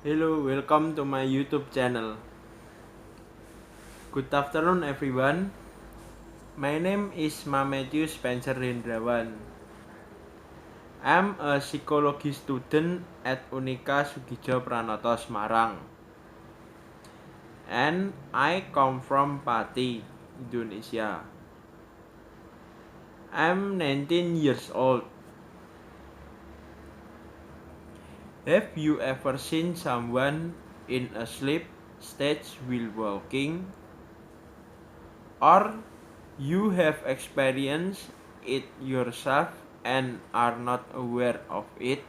Hello, welcome to my YouTube channel. Good afternoon, everyone. My name is Matthew Spencer HENDRAWAN. I'm a psychology student at Unika Sugijo Pranoto Semarang, and I come from Pati, Indonesia. I'm 19 years old. Have you ever seen someone in a sleep stage while walking? Or you have experienced it yourself and are not aware of it?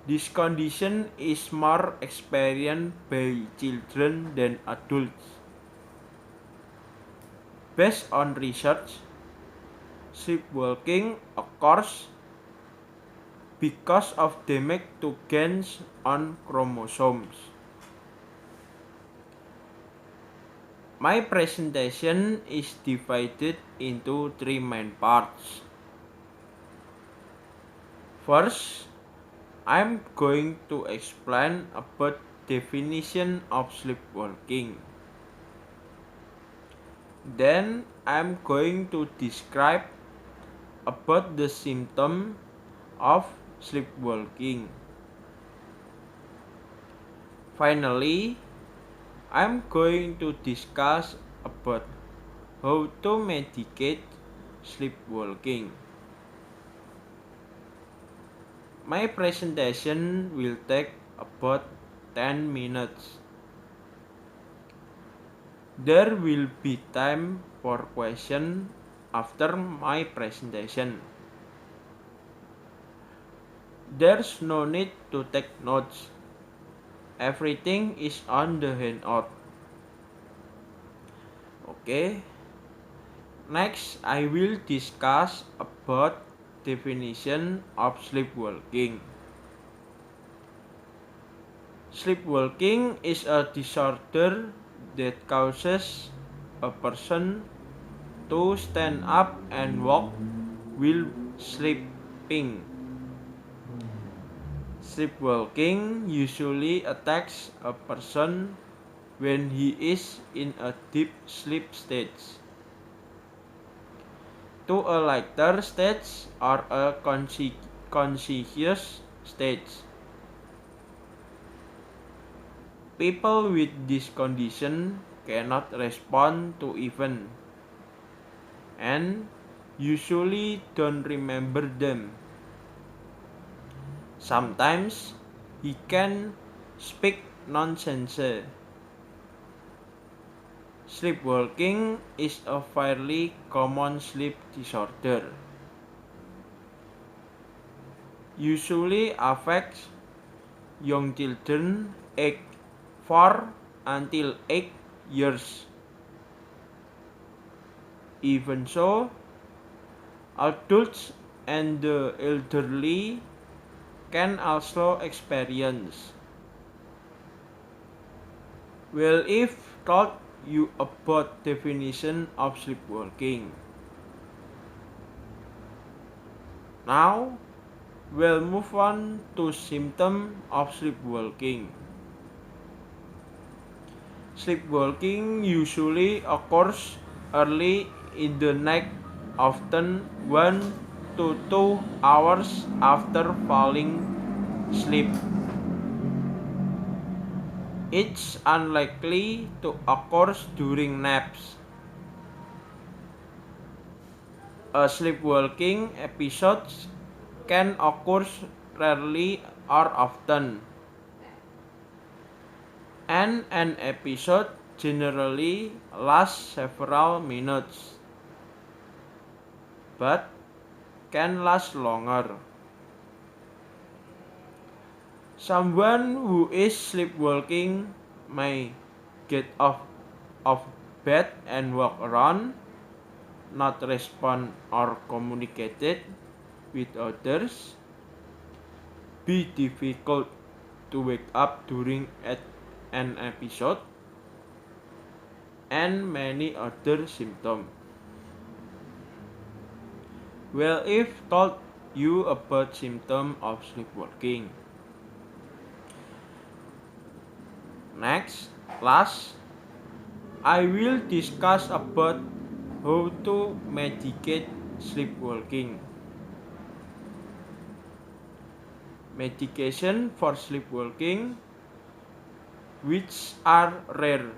This condition is more experienced by children than adults. Based on research, sleepwalking occurs because of damage to gains on chromosomes. My presentation is divided into three main parts. First, I'm going to explain about definition of sleepwalking. Then I'm going to describe about the symptom of sleepwalking. Finally, I'm going to discuss about how to medicate sleepwalking. My presentation will take about 10 minutes. There will be time for questions after my presentation. There's no need to take notes. Everything is on the handout. Okay. Next, I will discuss about definition of sleepwalking. Sleepwalking is a disorder that causes a person to stand up and walk while sleeping. Sleepwalking usually attacks a person when he is in a deep sleep stage, to a lighter stage or a conscious stage. People with this condition cannot respond to events and usually don't remember them. Sometimes he can speak nonsense. Sleepwalking is a fairly common sleep disorder. Usually affects young children aged 4 until 8 years. Even so, adults and the elderly can also experience. Well, if taught you about definition of sleepwalking. Now, we'll move on to symptom of sleepwalking. Sleepwalking usually occurs early in the night, often 1 to 2 hours after falling asleep. It's unlikely to occur during naps. A sleepwalking episode can occur rarely or often, and an episode generally lasts several minutes, but can last longer. Someone who is sleepwalking may get off of bed and walk around, not respond or communicate with others, be difficult to wake up during an episode, and many other symptoms. Well, if told you about symptoms of sleepwalking. Next, last, I will discuss about how to medicate sleepwalking. Medication for sleepwalking, which are rare.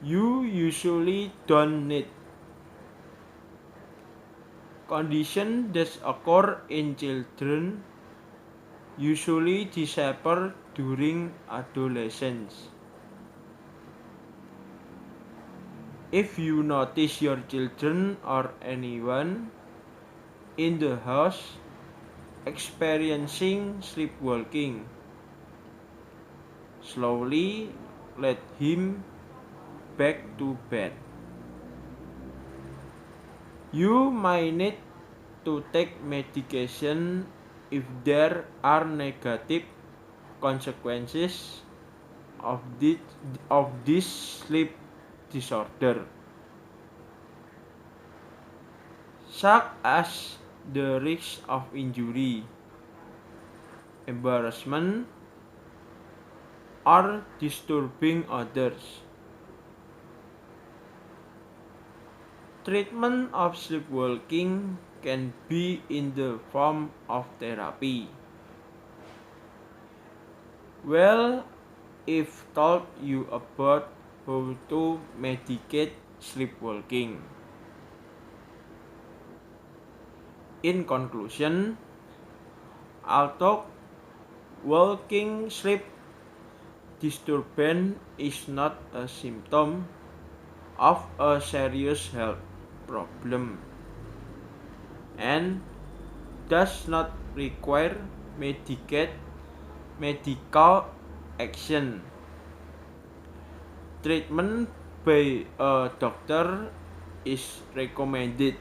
You usually don't need. Conditions that occur in children usually disappear during adolescence. If you notice your children or anyone in the house experiencing sleepwalking, slowly let him back to bed. You might need to take medication if there are negative consequences of this sleep disorder, such as the risk of injury, embarrassment, or disturbing others. Treatment of sleepwalking can be in the form of therapy. Well, if told you about how to medicate sleepwalking. In conclusion, although walking sleep disturbance is not a symptom of a serious health problem and does not require medical action. Treatment by a doctor is recommended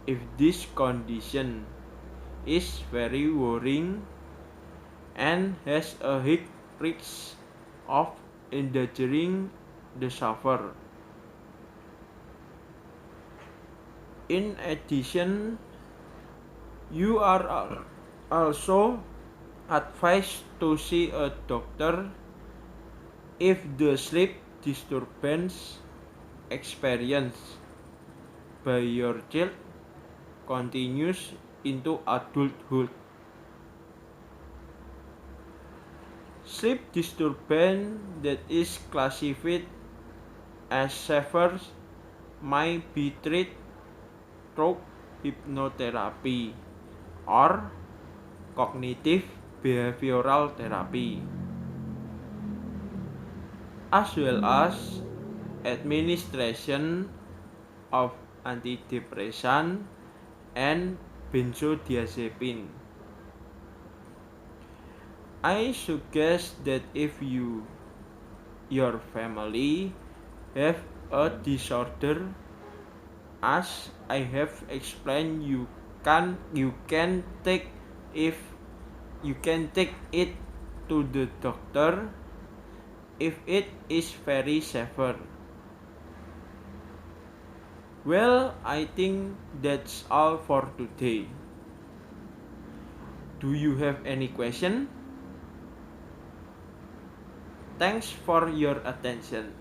if this condition is very worrying and has a high risk of endangering the sufferer. In addition, you are also advised to see a doctor if the sleep disturbance experienced by your child continues into adulthood. Sleep disturbance that is classified as severe might be treated through hypnotherapy or cognitive behavioral therapy, as well as administration of antidepressant and benzodiazepine. I suggest that if your family have a disorder, as I have explained, you can take it to the doctor if it is very severe. Well, I think that's all for today. Do you have any question? Thanks for your attention.